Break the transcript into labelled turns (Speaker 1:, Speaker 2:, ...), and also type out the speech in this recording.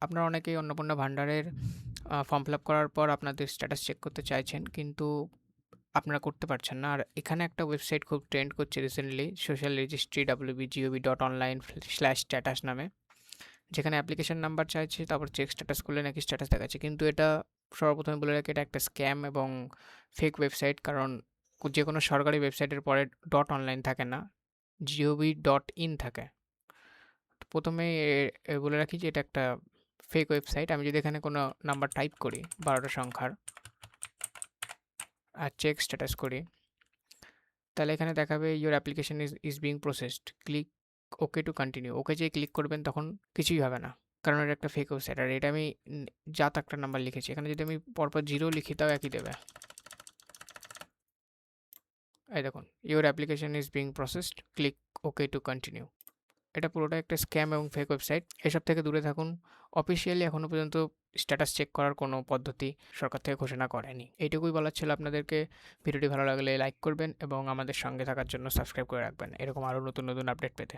Speaker 1: আপনারা অনেকেই অন্নপূর্ণা ভান্ডারের ফর্ম ফিল আপ করার পর আপনাদের স্ট্যাটাস চেক করতে চাইছেন, কিন্তু আপনারা করতে পারছেন না। আর এখানে একটা ওয়েবসাইট খুব ট্রেন্ড করছে রিসেন্টলি, সোশ্যাল রেজিস্ট্রি www.online/status নামে। যেখানে অ্যাপ্লিকেশন নাম্বার চাইছে, তারপর চেক স্ট্যাটাস করলে নাকি স্ট্যাটাস দেখাচ্ছে। কিন্তু এটা সর্বপ্রথমে বলে রাখি, এটা একটা স্ক্যাম এবং ফেক ওয়েবসাইট। কারণ যেকোনো সরকারি ওয়েবসাইটের পরে .online থাকে না, gov.in থাকে। তো ১ম এই বলে রাখি যে এটা একটা ফেক ওয়েবসাইট। আমি যদি এখানে কোনো নাম্বার টাইপ করি ১২টা সংখ্যার আর চেক স্ট্যাটাস করি, তাহলে এখানে দেখাবে your application is being processed. Click okay to continue. Okay যেয়ে ক্লিক করবেন তখন কিছুই হবে না। কারণ এটা একটা ফেক ওয়েবসাইট। আর এটা আমি জাত একটা নাম্বার লিখেছি। এখানে যদি আমি পরপর 0 লিখি তাও একই দেবে। এই দেখুন, your application is being processed, click okay to continue. এটা পুরোটাই একটা স্ক্যাম এবং ফেক ওয়েবসাইট। এসব থেকে দূরে থাকুন। অফিসিয়ালি এখনও পর্যন্ত স্ট্যাটাস চেক করার কোনো পদ্ধতি সরকার থেকে ঘোষণা করেনি। এইটুকুই বলার ছিল আপনাদেরকে। ভিডিওটি ভালো লাগলে লাইক করবেন এবং আমাদের সঙ্গে থাকার জন্য সাবস্ক্রাইব করে রাখবেন এরকম আরও নতুন নতুন আপডেট পেতে।